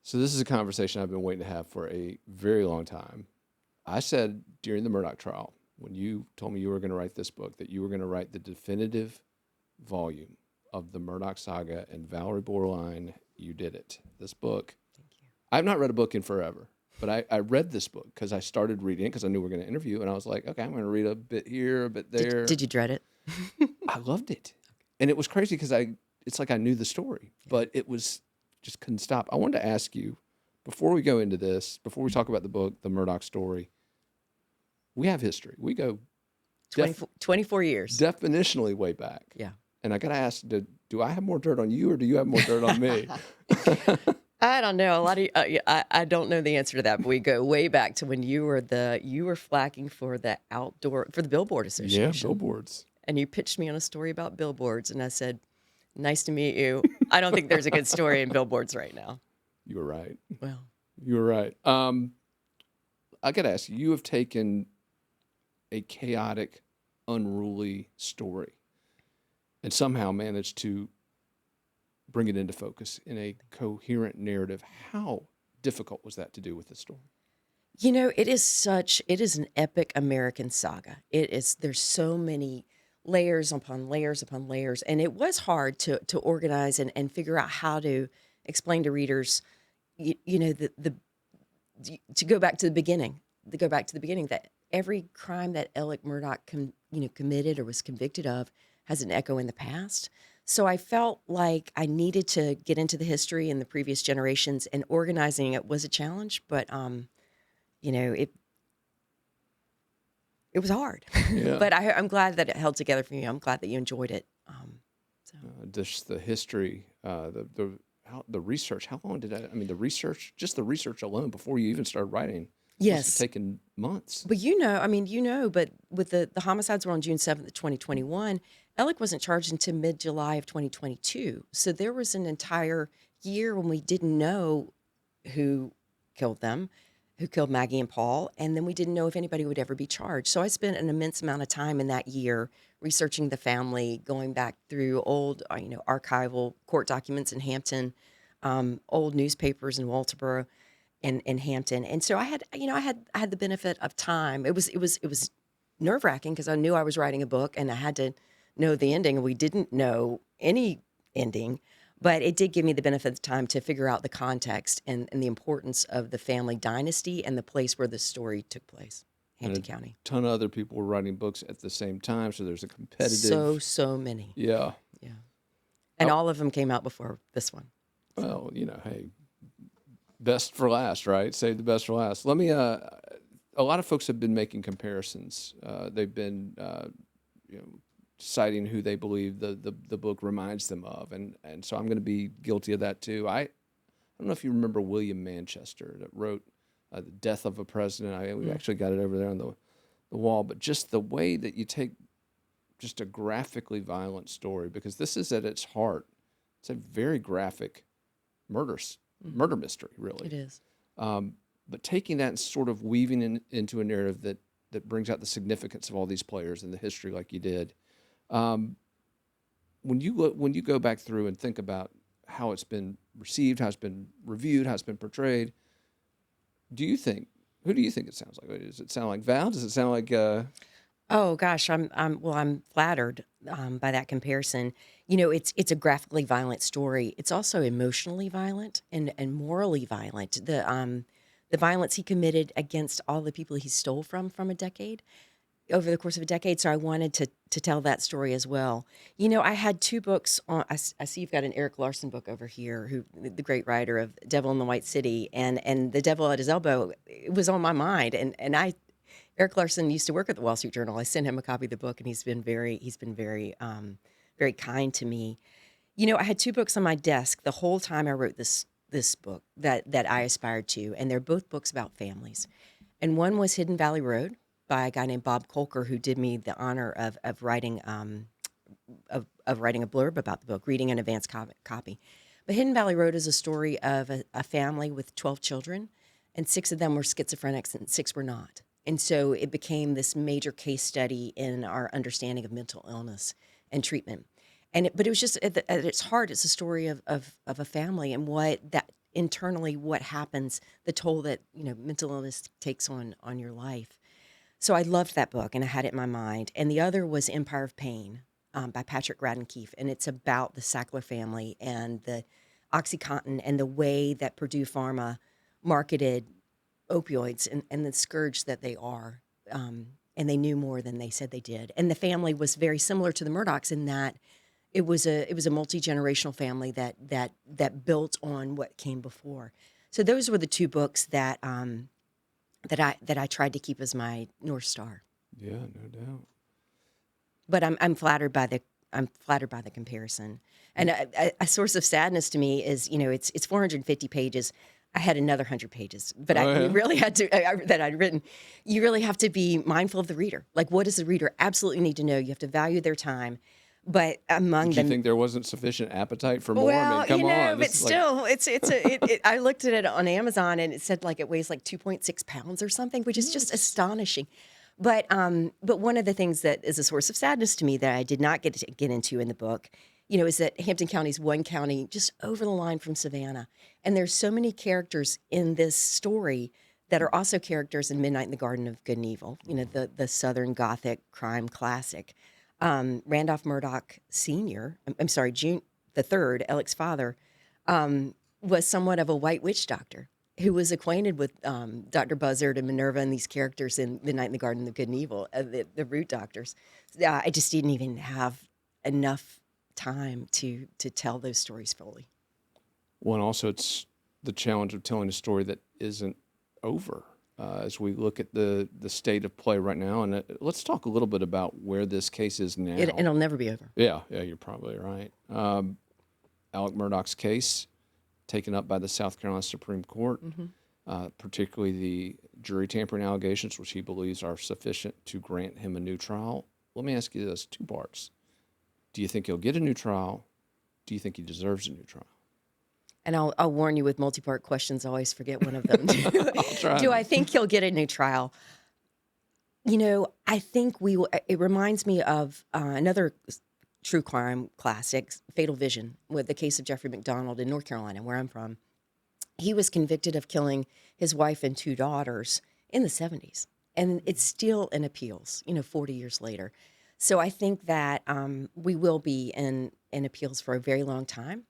So this is a conversation I've been waiting to have for a very long time. I said during the Murdaugh trial, when you told me you were going to write this book, that you were going to write the definitive volume of the Murdaugh saga, and Valerie Bauerlein, you did it. This book, Thank you. I've not read a book in forever, but I read this book because I started reading it because I knew we were going to interview, and I was like, okay, I'm going to read a bit here, a bit there. Did you dread it? I loved it. And it was crazy because it's like I knew the story, but it was just couldn't stop. I wanted to ask you, before we go into this, before we talk about the book, the Murdaugh story, we have history. We go 24 years. definitionally way back. Yeah. And I got to ask, do I have more dirt on you or do you have more dirt on me? I don't know. A lot of I don't know the answer to that, but we go way back to when you were flacking for the Billboard Association. Yeah, billboards. And you pitched me on a story about billboards, and I said, "Nice to meet you. I don't think there's a good story in billboards right now." You were right. Well, You were right. I got to ask you, you have taken a chaotic, unruly story and somehow managed to bring it into focus in a coherent narrative. How difficult was that to do with this story? you know, it is an epic American saga. There's so many layers upon layers upon layers, and it was hard to organize and figure out how to explain to readers, to go back to the beginning, that every crime that Alec Murdoch committed or was convicted of has an echo in the past. So I felt like I needed to get into the history in the previous generations, and organizing it was a challenge, but it was hard. Yeah. But I'm glad that it held together for you. I'm glad that you enjoyed it. Just the history, the research. How long did that? I mean, the research alone before you even started writing. Yes. Must have taken months. But but with the homicides were on June 7th, 2021, Alec wasn't charged until mid-July of 2022. So there was an entire year when we didn't know who killed them, who killed Maggie and Paul, and then we didn't know if anybody would ever be charged. So I spent an immense amount of time in that year researching the family, going back through old, archival court documents in Hampton, old newspapers in Walterboro, in Hampton. And so I had the benefit of time. It was nerve-wracking because I knew I was writing a book and I had to know the ending, and we didn't know any ending, but it did give me the benefit of time to figure out the context and the importance of the family dynasty and the place where the story took place, Hampton County. A ton of other people were writing books at the same time, so there's a competitive. So many. Yeah. Yeah. And all of them came out before this one. Well, hey, best for last, right? Save the best for last. Let me. A lot of folks have been making comparisons. They've been, citing who they believe the book reminds them of, and so I'm going to be guilty of that too. I don't know if you remember William Manchester that wrote The Death of a President. We actually got it over there on the wall, but just the way that you take just a graphically violent story, because this is at its heart, it's a very graphic murder mystery, really. It is. But taking that and sort of weaving into a narrative that brings out the significance of all these players and the history like you did. When you go back through and think about how it's been received, how it's been reviewed, how it's been portrayed, who do you think it sounds like? Does it sound like Val? Does it sound like? Oh gosh, I'm flattered by that comparison. It's a graphically violent story. It's also emotionally violent and morally violent. The violence he committed against all the people he stole from over the course of a decade. So I wanted to tell that story as well. I had two books on. I see you've got an Eric Larson book over here, the great writer of Devil in the White City, and The Devil at His Elbow. It was on my mind, and Eric Larson used to work at the Wall Street Journal. I sent him a copy of the book, and he's been very very kind to me. I had two books on my desk the whole time I wrote this book that I aspired to, and they're both books about families. And one was Hidden Valley Road by a guy named Bob Kolker, who did me the honor of writing of writing a blurb about the book, reading an advance copy. But Hidden Valley Road is a story of a family with 12 children, and 6 of them were schizophrenics and 6 were not. And so it became this major case study in our understanding of mental illness and treatment. But it was just at its heart, it's a story of a family and what that internally what happens, the toll that mental illness takes on your life. So I loved that book, and I had it in my mind. And the other was Empire of Pain by Patrick Radden Keefe, and it's about the Sackler family and the OxyContin and the way that Purdue Pharma marketed opioids and the scourge that they are. And they knew more than they said they did. And the family was very similar to the Murdochs in that it was a multi-generational family that built on what came before. So those were the two books that I tried to keep as my North Star. Yeah, no doubt. But I'm flattered by the comparison. And a source of sadness to me is, it's 450 pages. I had another 100 pages, but we really had to that I'd written. You really have to be mindful of the reader. Like, what does the reader absolutely need to know? You have to value their time. But among Did them, you think there wasn't sufficient appetite for more? I mean, come on. but still, I looked at it on Amazon and it said like it weighs like 2.6 pounds or something, which is just astonishing. But one of the things that is a source of sadness to me that I did not get into in the book, is that Hampton County is one county just over the line from Savannah, and there's so many characters in this story that are also characters in Midnight in the Garden of Good and Evil. The Southern Gothic crime classic. Randolph Murdoch Sr., I'm sorry, June the third, Alec's father, was somewhat of a white witch doctor who was acquainted with Dr. Buzzard and Minerva and these characters in Midnight in the Garden of Good and Evil, the root doctors. I just didn't even have enough time to tell those stories fully. Well, and also it's the challenge of telling a story that isn't over. As we look at the state of play right now, and let's talk a little bit about where this case is now. It'll never be over. Yeah, you're probably right. Alec Murdoch's case taken up by the South Carolina Supreme Court, particularly the jury tampering allegations, which he believes are sufficient to grant him a new trial. Let me ask you this, two parts. Do you think he'll get a new trial? Do you think he deserves a new trial? And I'll warn you with multi-part questions, I always forget one of them. Do I think he'll get a new trial? I think we will. It reminds me of another true crime classic, Fatal Vision, with the case of Jeffrey McDonald in North Carolina, where I'm from. He was convicted of killing his wife and two daughters in the 70s. And it's still in appeals, 40 years later. So I think that we will be in appeals for a very long time.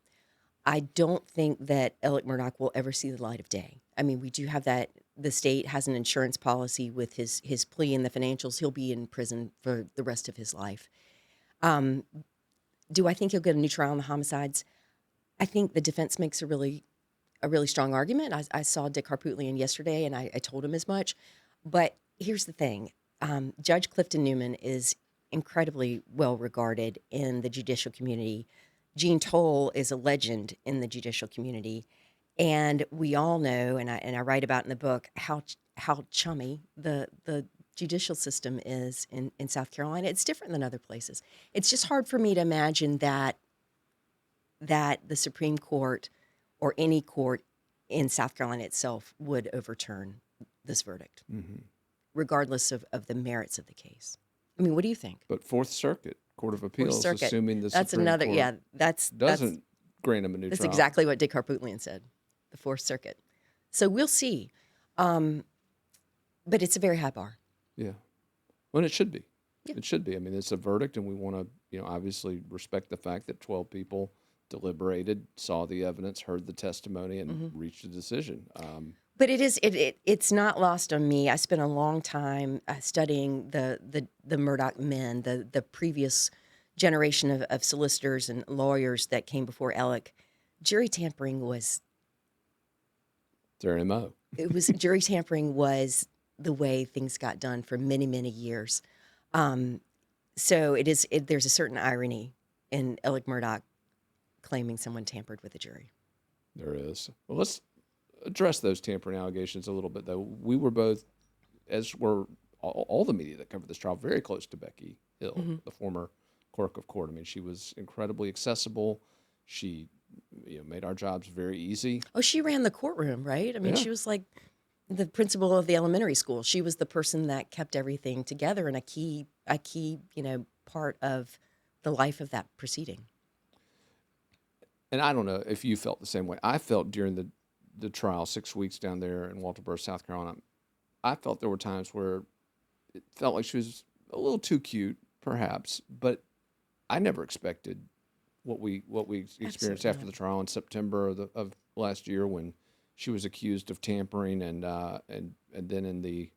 I don't think that Alec Murdoch will ever see the light of day. I mean, we do have that. The state has an insurance policy with his plea and the financials. He'll be in prison for the rest of his life. Do I think he'll get a new trial on the homicides? I think the defense makes a really strong argument. I saw Dick Harpootlian yesterday, and I told him as much. But here's the thing. Judge Clifton Newman is incredibly well regarded in the judicial community. Jean Toll is a legend in the judicial community. And we all know, and I write about in the book, how chummy the judicial system is in South Carolina. It's different than other places. It's just hard for me to imagine that the Supreme Court or any court in South Carolina itself would overturn this verdict, regardless of the merits of the case. I mean, what do you think? But Fourth Circuit Court of Appeals, assuming the that's Supreme another, Court yeah, doesn't grant him a new that's trial. exactly what Dick Harpootlian said, the Fourth Circuit. So we'll see. But it's a very high bar. Yeah. Well, it should be. Yeah. It should be. I mean, it's a verdict, and we want to, obviously respect the fact that 12 people deliberated, saw the evidence, heard the testimony, and reached a decision. But it's not lost on me. I spent a long time studying the Murdoch men, the previous generation of solicitors and lawyers that came before Alec. Jury tampering was their MO. Jury tampering was the way things got done for many, many years. So there's a certain irony in Alec Murdoch claiming someone tampered with a jury. There is. Well, let's address those tampering allegations a little bit, though. We were both, as were all the media that covered this trial, very close to Becky Hill, the former clerk of court. I mean, she was incredibly accessible. She made our jobs very easy. Oh, she ran the courtroom, right? I mean, Yeah. She was like the principal of the elementary school. She was the person that kept everything together and a key part of the life of that proceeding. And I don't know if you felt the same way. I felt during the trial, 6 weeks down there in Walterboro, South Carolina, I felt there were times where it felt like she was a little too cute, perhaps, but I never expected what we experienced Absolutely after not. the trial in September of last year when she was accused of tampering, and then in the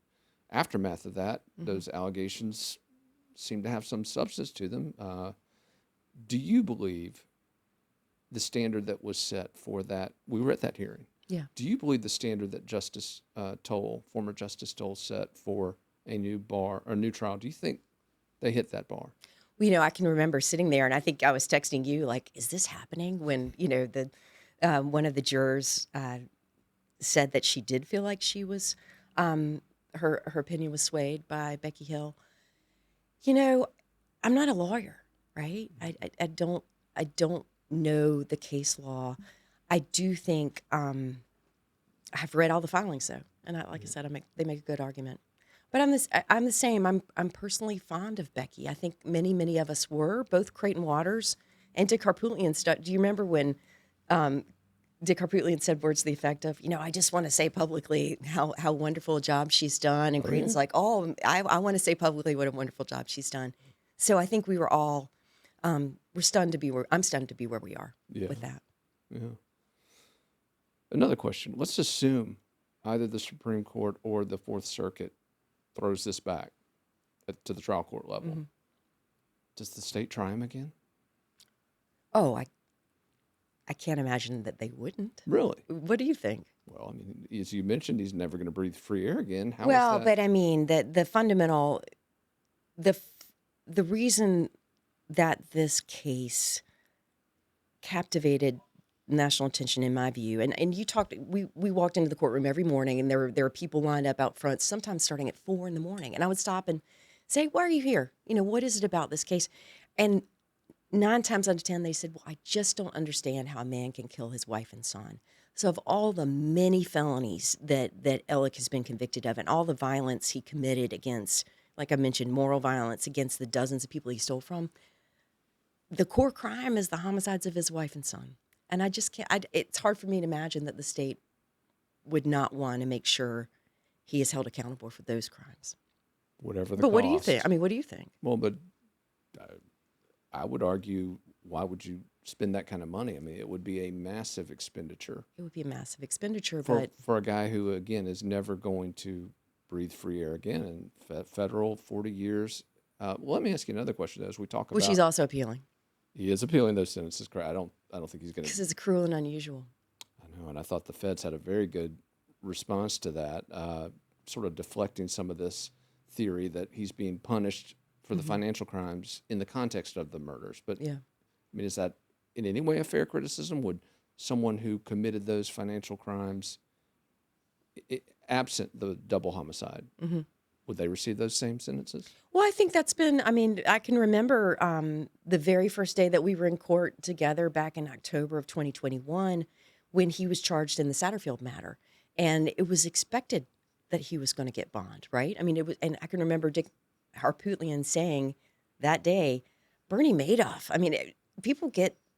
aftermath of that, those allegations seem to have some substance to them. Do you believe the standard that was set for that? We were at that hearing. Yeah. Do you believe the standard that Justice former Justice Toll, set for a new trial? Do you think they hit that bar? Well, I can remember sitting there, and I think I was texting you, like, "Is this happening?" When the one of the jurors said that she did feel like she was her opinion was swayed by Becky Hill. I'm not a lawyer, right? I don't know the case law. I do think I've read all the filings though, and like I said, they make a good argument. But I'm the same. I'm personally fond of Becky. I think many of us were. Both Creighton Waters and Dick Harpootlian stuff. Do you remember when Dick Harpootlian said words to the effect of, I just want to say publicly how wonderful a job she's done, and Creighton's like, oh, I want to say publicly what a wonderful job she's done. So I think we were all I'm stunned to be where we are with that. Yeah. Another question. Let's assume either the Supreme Court or the Fourth Circuit throws this back to the trial court level. Mm-hmm. Does the state try him again? Oh, I can't imagine that they wouldn't. Really? What do you think? Well, I mean, as you mentioned, he's never going to breathe free air again. How is Well, that? but I mean, the fundamental, the reason that this case captivated national attention, in my view, and you talked, we walked into the courtroom every morning, and there were people lined up out front, sometimes starting at 4 a.m, and I would stop and say, "Why are you here? What is it about this case?" And 9 times out of 10, they said, "Well, I just don't understand how a man can kill his wife and son." So of all the many felonies that Alec has been convicted of, and all the violence he committed against, like I mentioned, moral violence against the dozens of people he stole from, the core crime is the homicides of his wife and son. And I just can't, it's hard for me to imagine that the state would not want to make sure he is held accountable for those crimes. Whatever the But cost. what do you think? I mean, what do you think? Well, but I would argue, why would you spend that kind of money? I mean, it would be a massive expenditure. It would be a massive expenditure, for a guy who, again, is never going to breathe free air again. And federal, 40 years. Well, let me ask you another question, though, as we talk about. Which he's also appealing. He is appealing those sentences, correct? I don't think he's going to. Because it's cruel and unusual. I know, and I thought the feds had a very good response to that, sort of deflecting some of this theory that he's being punished for the financial crimes in the context of the murders. But Yeah. I mean, is that in any way a fair criticism? Would someone who committed those financial crimes, absent the double homicide, would they receive those same sentences? Well, I think that's been, I mean, I can remember the very first day that we were in court together back in October of 2021 when he was charged in the Satterfield matter. And it was expected that he was going to get bond, right? I mean, it was, and I can remember Dick Harpootlian saying that day, Bernie Madoff. I mean,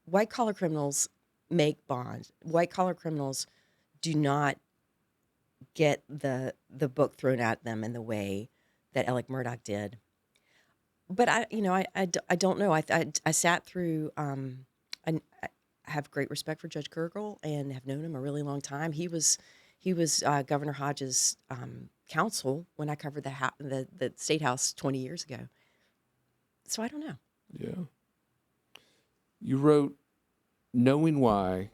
white collar criminals make bonds. White collar criminals do not get the book thrown at them in the way that Alec Murdoch did. But I don't know. I sat through. I have great respect for Judge Gergel and have known him a really long time. He was Governor Hodges' counsel when I covered the State House 20 years ago. So I don't know. Yeah. You wrote, "Knowing why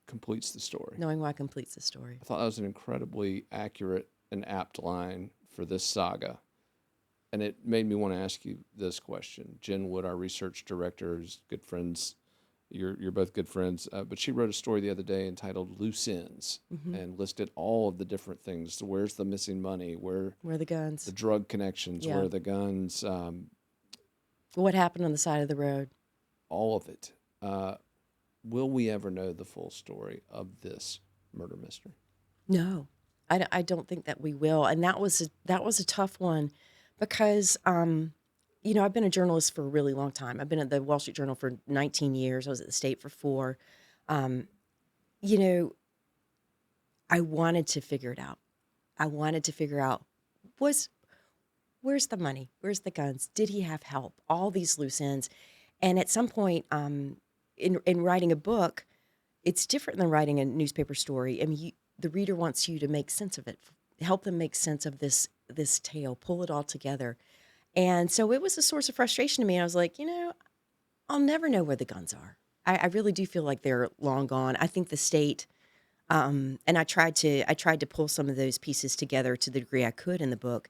completes the story." Knowing why completes the story. I thought that was an incredibly accurate and apt line for this saga. And it made me want to ask you this question. Jen Wood, our research director, is good friends. You're both good friends. But she wrote a story the other day entitled "Loose Ends" and listed all of the different things. Where's the missing money? Where are the guns? The drug connections. Yeah. Where are the guns? What happened on the side of the road? All of it. Will we ever know the full story of this murder mystery? No, I don't think that we will. And that was a tough one because, I've been a journalist for a really long time. I've been at the Wall Street Journal for 19 years. I was at the State for 4. I wanted to figure it out. I wanted to figure out was where's the money? Where's the guns? Did he have help? All these loose ends. And at some point, in writing a book, it's different than writing a newspaper story. I mean, the reader wants you to make sense of it, help them make sense of this tale, pull it all together. And so it was a source of frustration to me. I was like, I'll never know where the guns are. I really do feel like they're long gone. I think the state, and I tried to pull some of those pieces together to the degree I could in the book.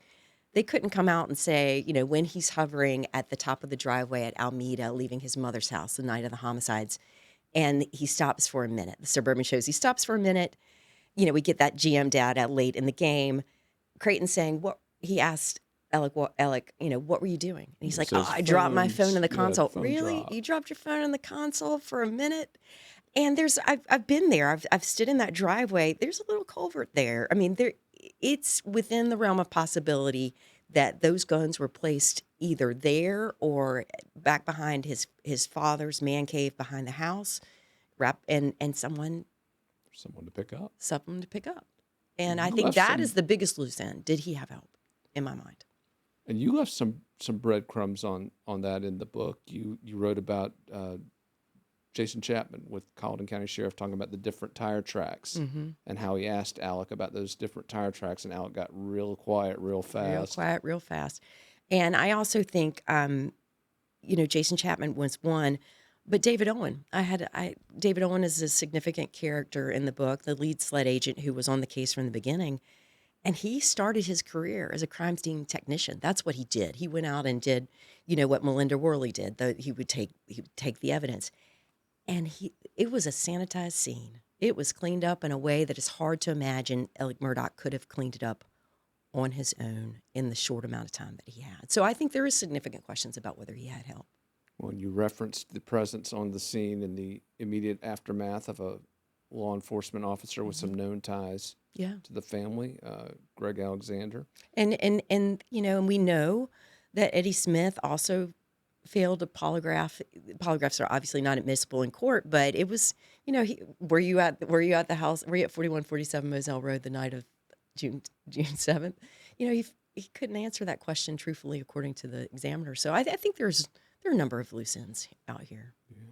They couldn't come out and say, when he's hovering at the top of the driveway at Alameda, leaving his mother's house the night of the homicides, and he stops for a minute. The Suburban shows he stops for a minute. We get that GM data late in the game. Creighton saying, what he asked Alec, what were you doing? And he's It like, says I dropped my phones. phone in the Yeah, console. phone Really? drop. You dropped your phone in the console for a minute? And I've been there. I've stood in that driveway. There's a little culvert there. I mean, it's within the realm of possibility that those guns were placed either there or back behind his father's man cave behind the house, and someone Someone to pick up. something to pick up. And I You think left that some, is the biggest loose end. Did he have help? In my mind. and you left some breadcrumbs on that in the book. You wrote about Jason Chapman with Colleton County Sheriff talking about the different tire tracks and how he asked Alec about those different tire tracks, and Alec got real quiet real fast. Real quiet, real fast. And I also think, Jason Chapman was one, but David Owen. David Owen is a significant character in the book, the lead sled agent who was on the case from the beginning. And he started his career as a crime scene technician. That's what he did. He went out and did, what Melinda Worley did. He would take the evidence. And it was a sanitized scene. It was cleaned up in a way that is hard to imagine Alec Murdoch could have cleaned it up on his own in the short amount of time that he had. So I think there is significant questions about whether he had help. When you referenced the presence on the scene in the immediate aftermath of a law enforcement officer with some known ties to the family, Greg Alexander. And we know that Eddie Smith also failed a polygraph. Polygraphs are obviously not admissible in court, but it was, were you at the house? Were you at 4147 Moselle Road the night of June 7th? He couldn't answer that question truthfully according to the examiner. So I think there are a number of loose ends out here. Yeah.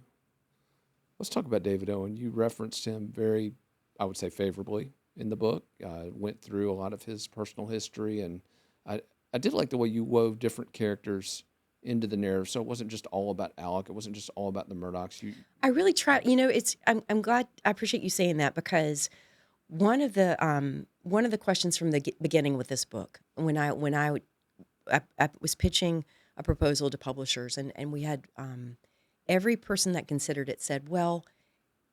Let's talk about David Owen. You referenced him very, I would say, favorably in the book. Went through a lot of his personal history, and I did like the way you wove different characters into the narrative. So it wasn't just all about Alec. It wasn't just all about the Murdaughs. I really tried. I'm glad. I appreciate you saying that, because one of the questions from the beginning with this book, when I was pitching a proposal to publishers, and we had every person that considered it said, well,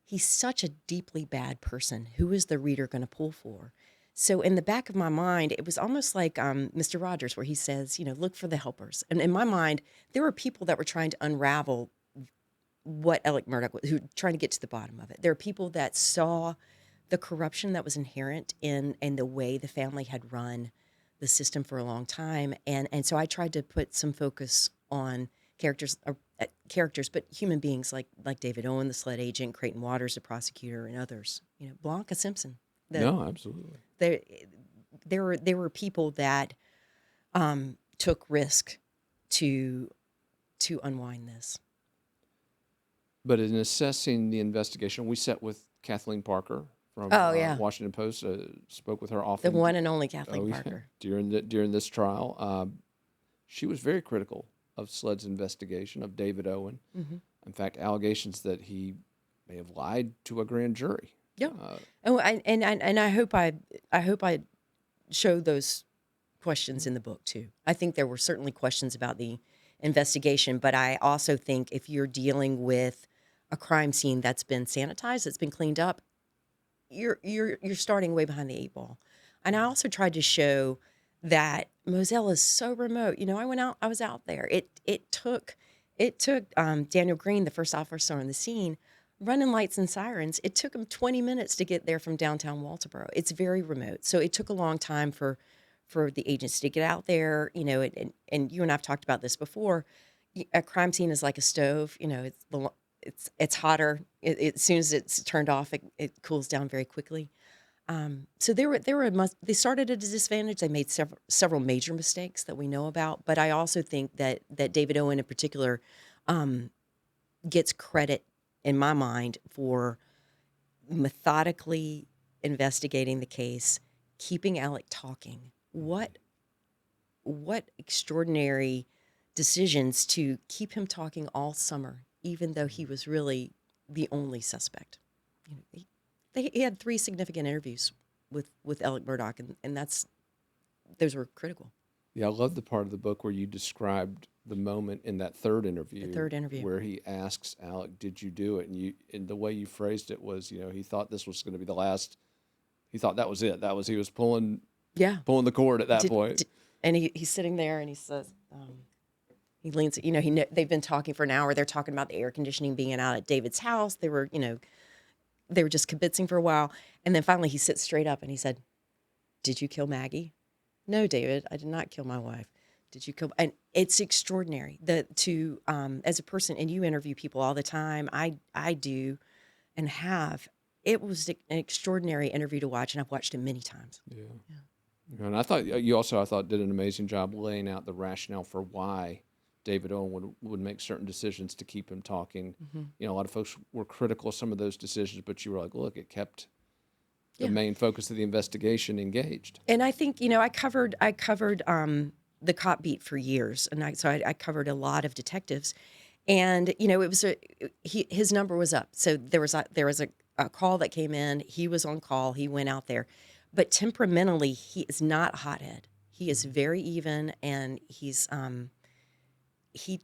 he's such a deeply bad person. Who is the reader going to pull for? So in the back of my mind, it was almost like Mr. Rogers, where he says, look for the helpers. And in my mind, there were people that were trying to unravel what Alec Murdoch was, who were trying to get to the bottom of it. There are people that saw the corruption that was inherent in the way the family had run the system for a long time. And so I tried to put some focus on characters, but human beings like David Owen, the sled agent, Creighton Waters, the prosecutor, and others. Blanca Simpson. No, absolutely. There were people that took risk to unwind this. But in assessing the investigation, we sat with Kathleen Parker from Washington Post. Spoke with her often. The one and only Kathleen Parker. During this trial, she was very critical of SLED's investigation of David Owen. Mm-hmm. In fact, allegations that he may have lied to a grand jury. Yeah. I hope I showed those questions in the book too. I think there were certainly questions about the investigation, but I also think if you're dealing with a crime scene that's been sanitized, that's been cleaned up, you're starting way behind the eight ball. And I also tried to show that Moselle is so remote. I was out there. It took Daniel Green, the first officer on the scene, running lights and sirens. It took him 20 minutes to get there from downtown Walterboro. It's very remote. So it took a long time for the agents to get out there, and you and I've talked about this before. A crime scene is like a stove. It's hotter. As soon as it's turned off, it cools down very quickly. So they started at a disadvantage. They made several major mistakes that we know about. But I also think that David Owen in particular gets credit in my mind for methodically investigating the case, keeping Alec talking. What extraordinary decisions to keep him talking all summer, even though he was really the only suspect. You know, he had 3 significant interviews with Alec Murdoch, and those were critical. Yeah, I love the part of the book where you described the moment in that third The interview, third interview. where he asks Alec, "Did you do it?" And the way you phrased it was, he thought this was going to be the last. He thought that was it. He was pulling Yeah. the cord at that point. And he's sitting there and he says, he leans, they've been talking for an hour. They're talking about the air conditioning being out at David's house. They were just kibitzing for a while. And then finally he sits straight up and he said, "Did you kill Maggie?" "No, David, I did not kill my wife." "Did you kill?" And it's extraordinary as a person, and you interview people all the time. I do and have. It was an extraordinary interview to watch, and I've watched it many times. Yeah. And I thought you also, did an amazing job laying out the rationale for why David Owen would make certain decisions to keep him talking. Mm-hmm. A lot of folks were critical of some of those decisions, but you were like, look, it kept the Yeah. main focus of the investigation engaged. And I think I covered the cop beat for years, and I covered a lot of detectives, and it was his number was up. So there was a call that came in. He was on call. He went out there, but temperamentally, he is not a hothead. He is very even, and he's he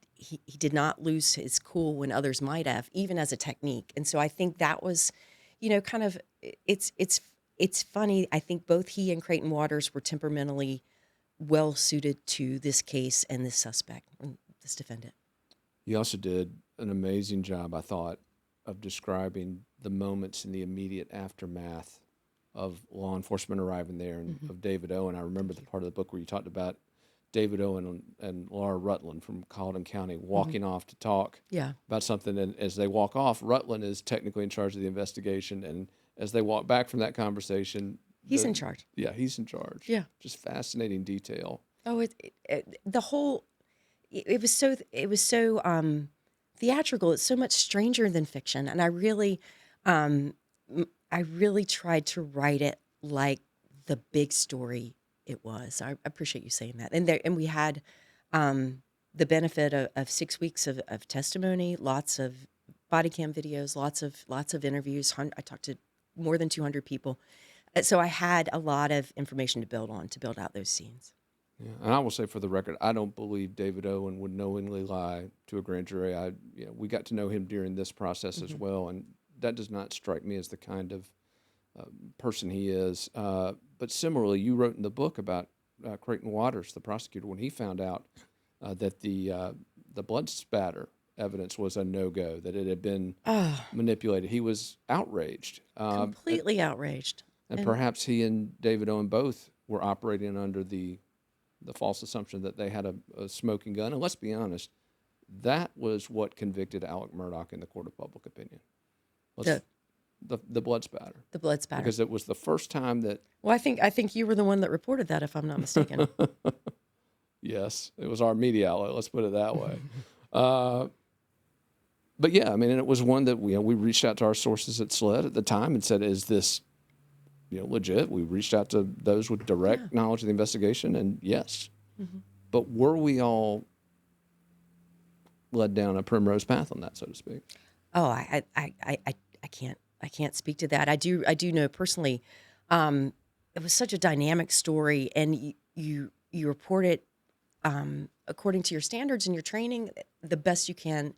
did not lose his cool when others might have, even as a technique. And so I think that was, kind of it's funny. I think both he and Creighton Waters were temperamentally well suited to this case and this suspect, this defendant. You also did an amazing job, I thought, of describing the moments in the immediate aftermath of law enforcement arriving there and of David Owen. I remember the part of the book where you talked about David Owen and Laura Rutland from Colleton County walking off to talk about something. And as they walk off, Rutland is technically in charge of the investigation. And as they walk back from that conversation, he's in charge. Yeah, he's in charge. Yeah. Just fascinating detail. Oh, it was so theatrical. It's so much stranger than fiction. And I really tried to write it like the big story it was. I appreciate you saying that. And we had the benefit of 6 weeks of testimony, lots of body cam videos, lots of interviews. I talked to more than 200 people. So I had a lot of information to build out those scenes. Yeah, and I will say for the record, I don't believe David Owen would knowingly lie to a grand jury. We got to know him during this process as well, and that does not strike me as the kind of person he is. But similarly, you wrote in the book about Creighton Waters, the prosecutor, when he found out that the blood spatter evidence was a no-go, that it had been manipulated. He was outraged. Completely outraged. And perhaps he and David Owen both were operating under the false assumption that they had a smoking gun. And let's be honest, that was what convicted Alec Murdoch in the court of public opinion. The blood spatter. The blood spatter. Because it was the first time that... Well, I think you were the one that reported that, if I'm not mistaken. Yes, it was our media outlet, let's put it that way. But yeah, I mean, and it was one that we reached out to our sources at SLED at the time and said, is this legit? We reached out to those with direct knowledge of the investigation, and yes. But were we all led down a primrose path on that, so to speak? Oh, I can't speak to that. I do know personally. It was such a dynamic story, and you report it according to your standards and your training the best you can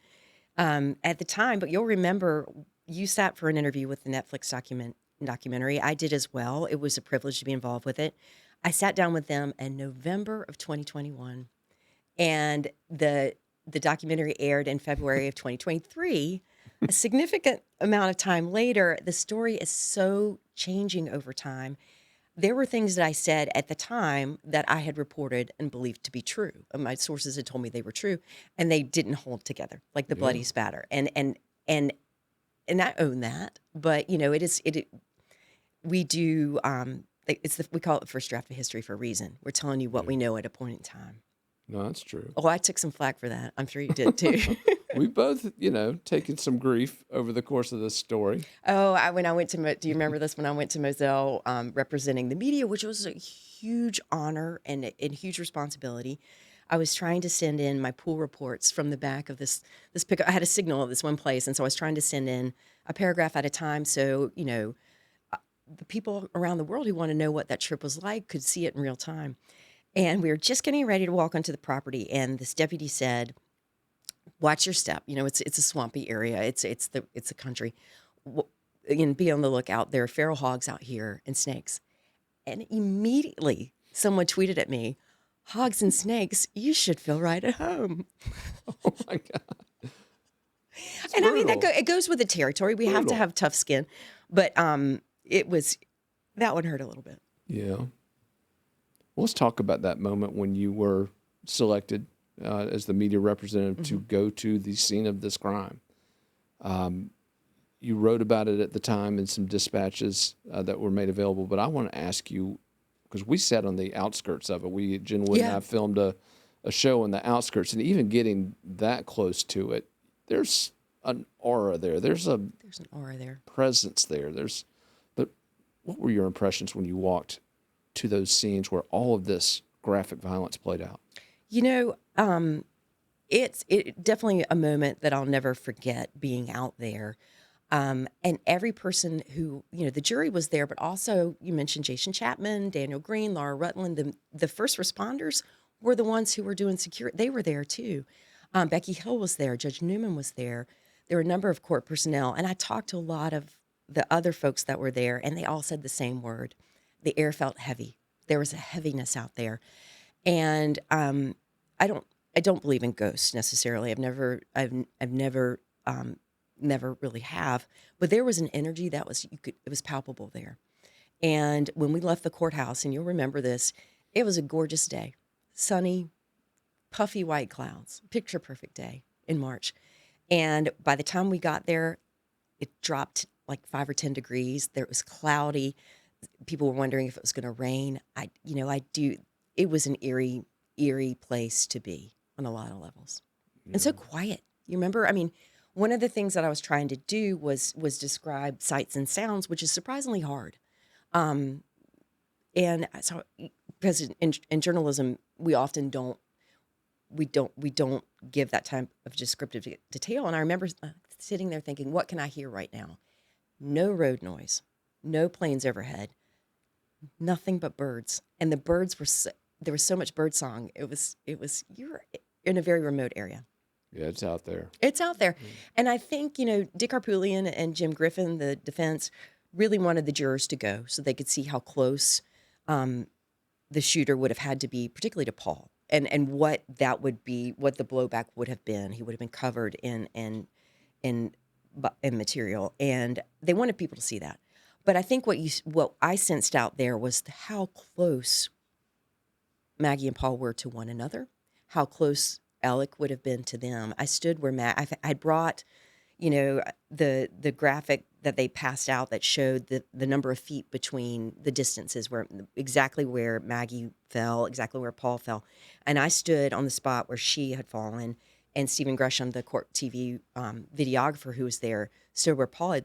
at the time. But you'll remember you sat for an interview with the Netflix documentary. I did as well. It was a privilege to be involved with it. I sat down with them in November of 2021, and the documentary aired in February of 2023. A significant amount of time later, the story is so changing over time. There were things that I said at the time that I had reported and believed to be true. My sources had told me they were true, and they didn't hold together, like the bloody spatter. And I own that. But we do. We call it the first draft of history for a reason. We're telling you what we know at a point in time. No, that's true. Oh, I took some flack for that. I'm sure you did too. We both, taken some grief over the course of this story. Oh, when I went to, do you remember this? When I went to Moselle representing the media, which was a huge honor and huge responsibility. I was trying to send in my pool reports from the back of this pickup. I had a signal at this one place, and so I was trying to send in a paragraph at a time. So, the people around the world who want to know what that trip was like could see it in real time. And we were just getting ready to walk onto the property, and this deputy said, "Watch your step. It's a swampy area. It's a country. And be on the lookout. There are feral hogs out here and snakes." And immediately someone tweeted at me, "Hogs and snakes, you should feel right at home." Oh my God. It's And I mean, brutal. it goes with the territory. We have to Brutal. have tough skin. But that one hurt a little bit. Yeah. Well, let's talk about that moment when you were selected as the media representative to go to the scene of this crime. You wrote about it at the time in some dispatches that were made available, but I want to ask you, because we sat on the outskirts of it. Jen Wood and I filmed a show on the outskirts, and even getting that close to it, there's an aura there. There's an aura there. Presence there. But what were your impressions when you walked to those scenes where all of this graphic violence played out? It's definitely a moment that I'll never forget, being out there. And every person who, the jury was there, but also you mentioned Jason Chapman, Daniel Green, Laura Rutland. The first responders were the ones who were doing security. They were there too. Becky Hill was there. Judge Newman was there. There were a number of court personnel. And I talked to a lot of the other folks that were there, and they all said the same word. The air felt heavy. There was a heaviness out there. And I don't believe in ghosts necessarily. I've never really have, but there was an energy that it was palpable there. And when we left the courthouse, and you'll remember this, it was a gorgeous day, sunny, puffy white clouds, picture perfect day in March. And by the time we got there, it dropped like 5 or 10 degrees. There, it was cloudy. People were wondering if it was going to rain. It was an eerie place to be on a lot of levels. Yeah. And so quiet. You remember? I mean, one of the things that I was trying to do was describe sights and sounds, which is surprisingly hard. And so, because in journalism, we often don't give that type of descriptive detail. And I remember sitting there thinking, what can I hear right now? No road noise, no planes overhead, nothing but birds. And the birds there was so much bird song. It was you're in a very remote area. Yeah, it's out there. It's out there. And I think, Dick Harpootlian and Jim Griffin, the defense, really wanted the jurors to go so they could see how close the shooter would have had to be, particularly to Paul, and what that would be, what the blowback would have been. He would have been covered in material, and they wanted people to see that. But I think what I sensed out there was how close Maggie and Paul were to one another, how close Alec would have been to them. I stood where I brought, the graphic that they passed out that showed the number of feet between the distances, exactly where Maggie fell, exactly where Paul fell. And I stood on the spot where she had fallen, and Stephen Gresham, the court TV videographer who was there, stood where Paul had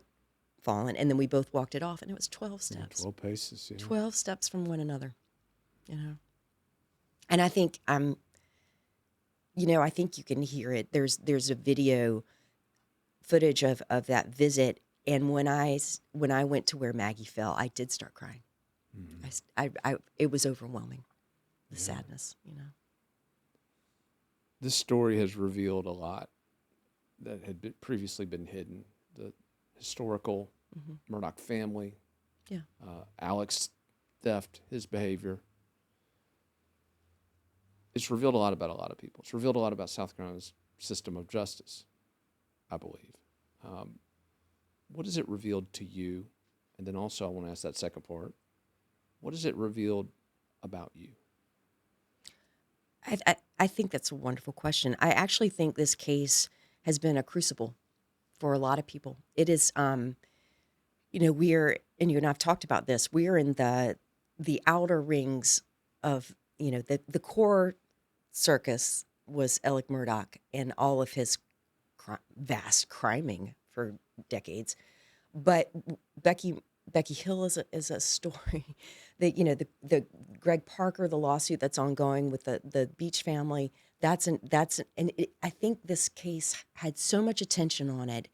fallen. And then we both walked it off, and it was 12 steps. 12 paces, yeah. 12 steps from one another, And I think I think you can hear it. There's a video footage of that visit, and when I went to where Maggie fell, I did start crying. Mm-hmm. It was overwhelming, the sadness. This story has revealed a lot that had previously been hidden. The historical Murdoch family, Alec's theft, his behavior. It's revealed a lot about a lot of people. It's revealed a lot about South Carolina's system of justice, I believe. What has it revealed to you? And then also I want to ask that second part. What has it revealed about you? I think that's a wonderful question. I actually think this case has been a crucible for a lot of people. It is, and you and I've talked about this, we're in the outer rings of, the core circus was Alec Murdoch and all of his vast criming for decades. But Becky Hill is a story that, the Greg Parker, the lawsuit that's ongoing with the Beach family. I think this case had so much attention on it,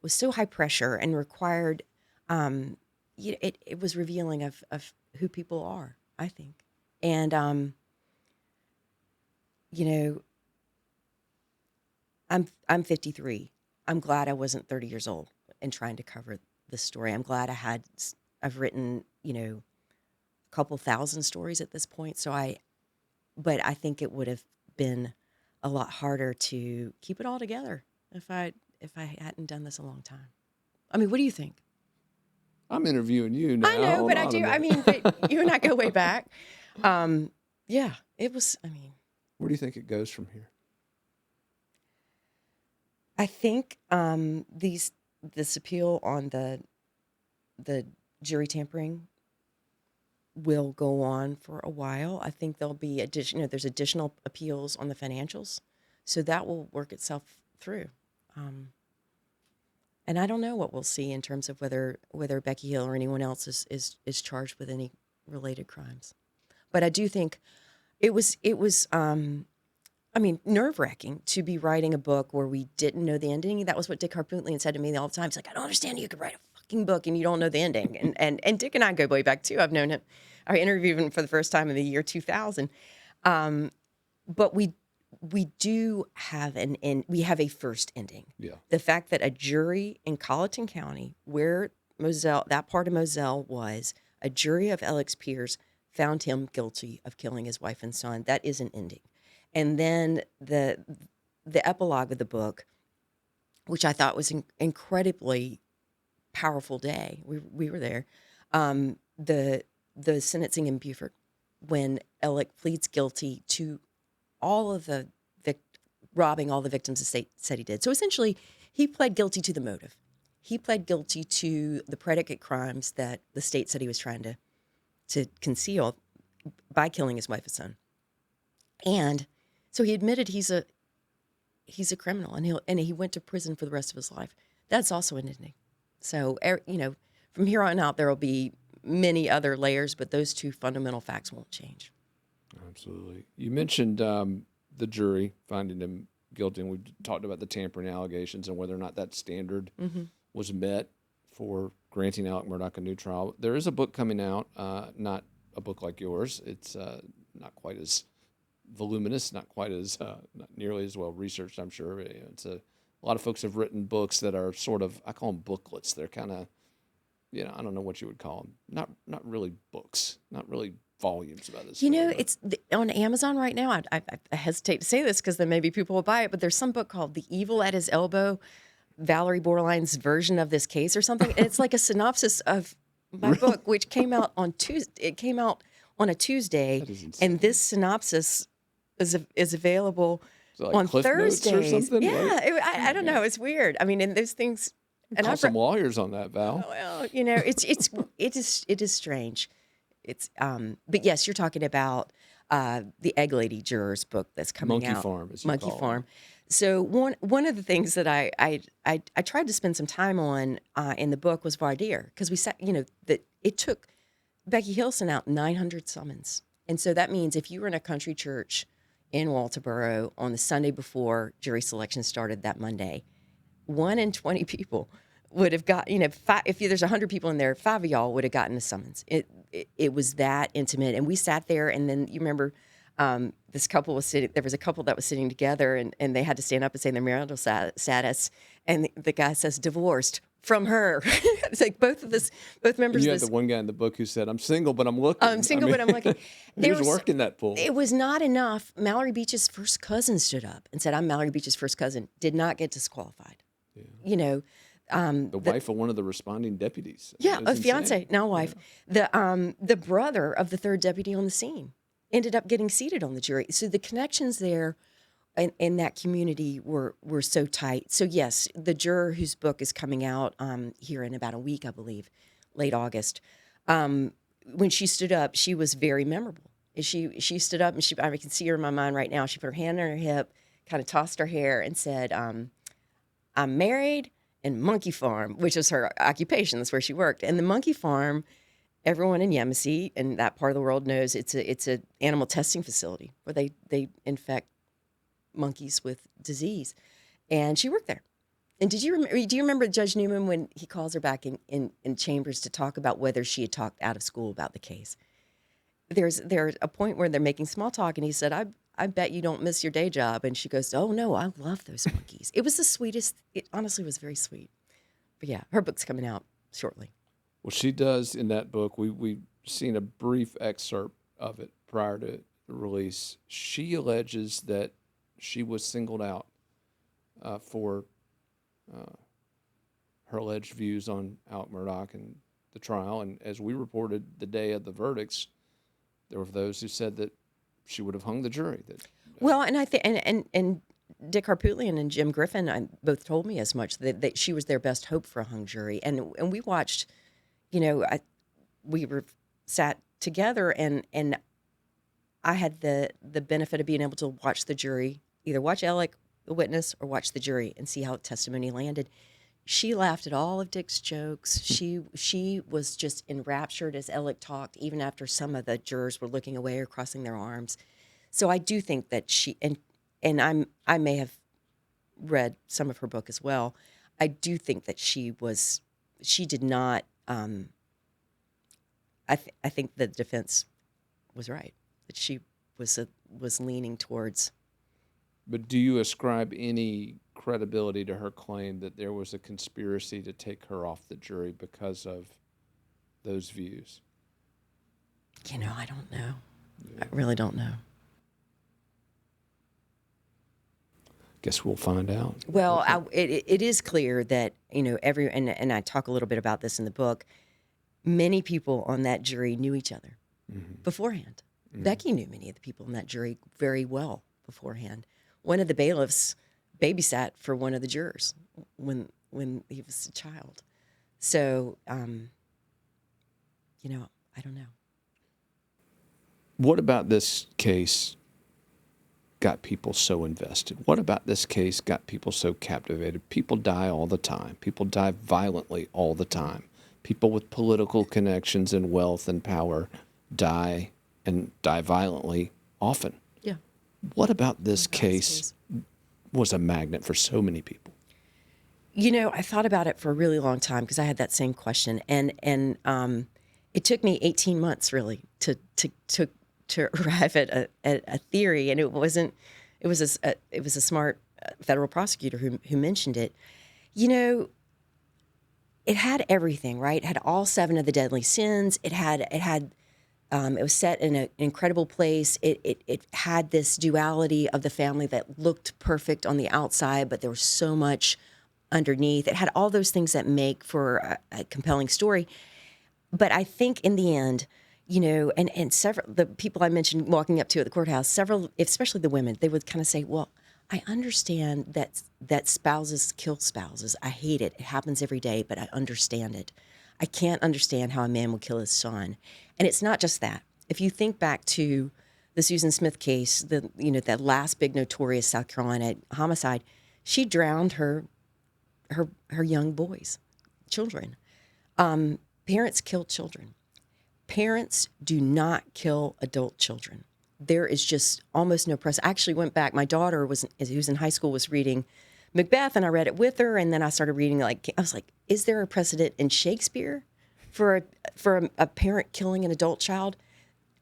was so high pressure and required, it was revealing of who people are, I think. And, I'm 53. I'm glad I wasn't 30 years old and trying to cover this story. I'm glad I've written, a couple thousand stories at this point. But I think it would have been a lot harder to keep it all together if I hadn't done this a long time. I mean, what do you think? I'm interviewing you now. I know, Hold but I on a do. I minute. mean, but you and I go way back. Yeah, it was. I mean, Where do you think it goes from here? I think this appeal on the jury tampering will go on for a while. I think there'll be there's additional appeals on the financials, so that will work itself through. And I don't know what we'll see in terms of whether Becky Hill or anyone else is charged with any related crimes. But I do think it was nerve-wracking to be writing a book where we didn't know the ending. That was what Dick Harpootlian said to me all the time. He's like, I don't understand you could write a fucking book and you don't know the ending. And Dick and I go way back too. I've known him. I interviewed him for the first time in the year 2000. But we do have we have a first ending. Yeah. The fact that a jury in Colleton County, where that part of Moselle was, a jury of Alec's peers found him guilty of killing his wife and son. That is an ending. And then the epilogue of the book, which I thought was an incredibly powerful day. We were there. The sentencing in Beaufort, when Alec pleads guilty to all of the robbing all the victims the state said he did. So essentially, he pled guilty to the motive. He pled guilty to the predicate crimes that the state said he was trying to conceal by killing his wife and son. And so he admitted he's a criminal, and he went to prison for the rest of his life. That's also an ending. So from here on out, there will be many other layers, but those two fundamental facts won't change. Absolutely. You mentioned the jury finding him guilty, and we talked about the tampering allegations and whether or not that standard was met for granting Alec Murdoch a new trial. There is a book coming out, not a book like yours. It's not quite as voluminous, not not nearly as well researched, I'm sure. It's a lot of folks have written books that are sort of, I call them booklets. They're kind of, I don't know what you would call them. Not really books, not really volumes about this. It's on Amazon right now. I hesitate to say this because then maybe people will buy it, but there's some book called The Evil at His Elbow, Valerie Bauerlein's version of this case or something. And it's like a synopsis of my book, which came out on Tuesday. It came out on a Tuesday, and this synopsis is available on Cliff Notes Thursdays. or something? Yeah, I don't know. It's weird. I mean, and those things. And call some lawyers on that, Val. Well, it is strange. It's but yes, you're talking about the Egg Lady Juror's book that's coming Monkey out. Farm, as you Monkey call Farm. So one of the things that I tried to spend some time on in the book was voir dire, because we said that it took Becky Hill sent out 900 summons, and so that means if you were in a country church in Walterboro on the Sunday before jury selection started that Monday, 1 in 20 people would have got, if there's 100 people in there, 5 of y'all would have gotten a summons. It was that intimate. And we sat there, and then you remember this couple was sitting, there was a couple that was sitting together, and they had to stand up and say their marital status. And the guy says, divorced from her. It's like both members And you of had this. the one guy in the book who said, I'm single, but I'm looking. I'm single, but I'm looking. He was working that pool. It was not enough. Mallory Beach's first cousin stood up and said, I'm Mallory Beach's first cousin. Did not get disqualified. Yeah. The wife of one of the responding deputies. Yeah, It's a fiance, insane. now wife. Yeah. The brother of the third deputy on the scene ended up getting seated on the jury. So the connections there in that community were so tight. So yes, the juror whose book is coming out here in about a week, I believe, late August. When she stood up, she was very memorable. She stood up and I can see her in my mind right now. She put her hand on her hip, kind of tossed her hair, and said, "I'm married and monkey farm," which is her occupation. That's where she worked. And the monkey farm, everyone in Yemassee and that part of the world knows it's a animal testing facility where they infect monkeys with disease. And she worked there. And do you remember Judge Newman when he calls her back in chambers to talk about whether she had talked out of school about the case? There's a point where they're making small talk, and he said, I bet you don't miss your day job. And she goes, "Oh, no, I love those monkeys." It was the sweetest. It honestly was very sweet. But yeah, her book's coming out shortly. Well, she does in that book. We've seen a brief excerpt of it prior to the release. She alleges that she was singled out for her alleged views on Alec Murdoch and the trial. And as we reported the day of the verdicts, there were those who said that she would have hung the jury. Well, and I think and Dick Harpootlian and Jim Griffin both told me as much that she was their best hope for a hung jury. And we watched, we were sat together and I had the benefit of being able to watch the jury, either watch Alec, the witness, or watch the jury and see how testimony landed. She laughed at all of Dick's jokes. She was just enraptured as Alec talked, even after some of the jurors were looking away or crossing their arms. So I do think that she and I may have read some of her book as well. I do think that she did not. I think the defense was right, that she was leaning towards. But do you ascribe any credibility to her claim that there was a conspiracy to take her off the jury because of those views? I don't know. Yeah. I really don't know. Guess we'll find out. Well, it is clear that, and I talk a little bit about this in the book, many people on that jury knew each other beforehand. Mm-hmm. Becky knew many of the people in that jury very well beforehand. One of the bailiffs babysat for one of the jurors when he was a child. So, I don't know. What about this case got people so invested? What about this case got people so captivated? People die all the time. People die violently all the time. People with political connections and wealth and power die violently often. Yeah. What about this case was a magnet for so many people? I thought about it for a really long time because I had that same question, and it took me 18 months really to arrive at a theory, and it was a smart federal prosecutor who mentioned it. It had everything, right? It had all 7 of the deadly sins. It was set in an incredible place. It had this duality of the family that looked perfect on the outside, but there was so much underneath. It had all those things that make for a compelling story. But I think in the end, and several the people I mentioned walking up to at the courthouse, several, especially the women, they would kind of say, "Well, I understand that spouses kill spouses. I hate it. It happens every day, but I understand it. I can't understand how a man would kill his son." And it's not just that. If you think back to the Susan Smith case, that last big notorious South Carolina homicide, she drowned her young boys, children. Parents kill children. Parents do not kill adult children. There is just almost no precedent. I actually went back. My daughter who's in high school was reading Macbeth, and I read it with her, and then I started reading. I was like, is there a precedent in Shakespeare for a parent killing an adult child?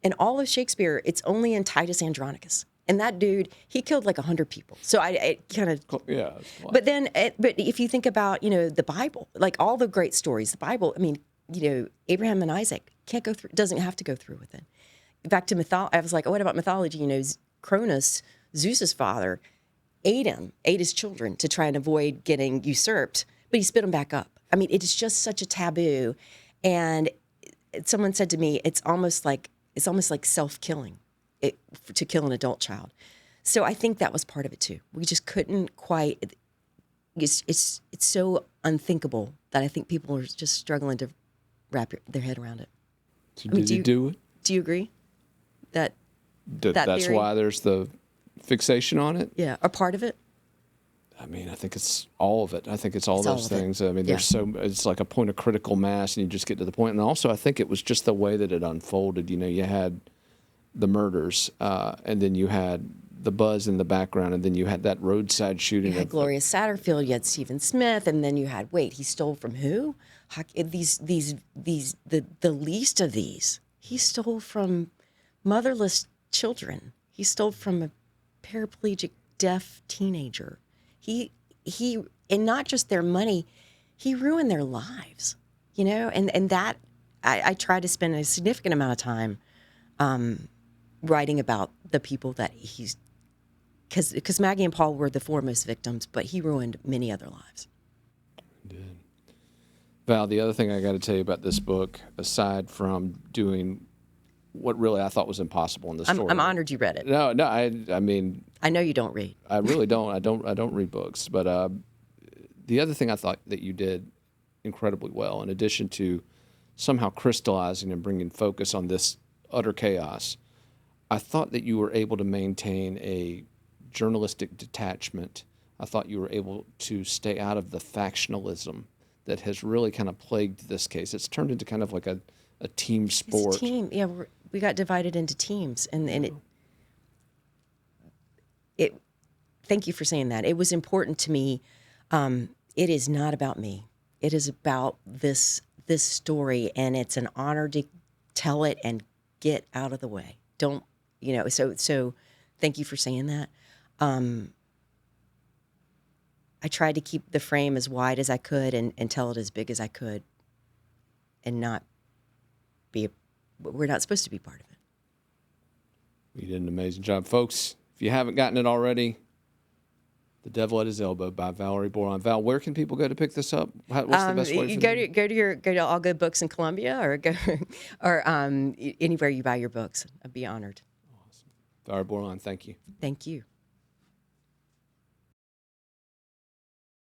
In all of Shakespeare, it's only in Titus Andronicus, and that dude, he killed like 100 people. So I kind of But then, but if you think about the Bible, like all the great stories, the Bible. I mean, Abraham and Isaac doesn't have to go through with it. Back to mythology, I was like, oh, what about mythology? Cronus, Zeus's father, ate his children to try and avoid getting usurped, but he spit them back up. I mean, it is just such a taboo. And someone said to me, it's almost like self-killing to kill an adult child. So I think that was part of it too. We just couldn't quite. It's so unthinkable that I think people are just struggling to wrap their head around it. So did you do it? Do you agree that That's theory? why there's the fixation on it? Yeah, a part of it. I mean, I think it's all of it. I think it's all It's all those of it. things. I mean, Yeah. it's like a point of critical mass, and you just get to the point. And also, I think it was just the way that it unfolded. You know, you had the murders, and then you had the buzz in the background, and then you had that roadside shooting. You had Gloria Satterfield, you had Stephen Smith, and then you had he stole from who? The least of these. He stole from motherless children. He stole from a paraplegic deaf teenager. He and not just their money, he ruined their lives. You know, and that I try to spend a significant amount of time writing about the people that he's because Maggie and Paul were the foremost victims, but he ruined many other lives. He did. Val, the other thing I got to tell you about this book, aside from doing what really I thought was impossible in the story. I'm honored you read it. No, I mean, I know you don't read. I really don't. I don't read books. But the other thing I thought that you did incredibly well, in addition to somehow crystallizing and bringing focus on this utter chaos, I thought that you were able to maintain a journalistic detachment. I thought you were able to stay out of the factionalism that has really kind of plagued this case. It's turned into kind of like a team sport. It's a team. Yeah, we got divided into teams, and it. Thank you for saying that. It was important to me. It is not about me. It is about this story, and it's an honor to tell it and get out of the way. Don't So thank you for saying that. I tried to keep the frame as wide as I could and tell it as big as I could, and not be. We're not supposed to be part of it. You did an amazing job, folks. If you haven't gotten it already, The Devil at His Elbow by Valerie Bauerlein. Val, where can people go to pick this up? What's the best way? You go to All Good Books in Columbia, or anywhere you buy your books. I'd be honored. Valerie Bauerlein, thank you. Thank you.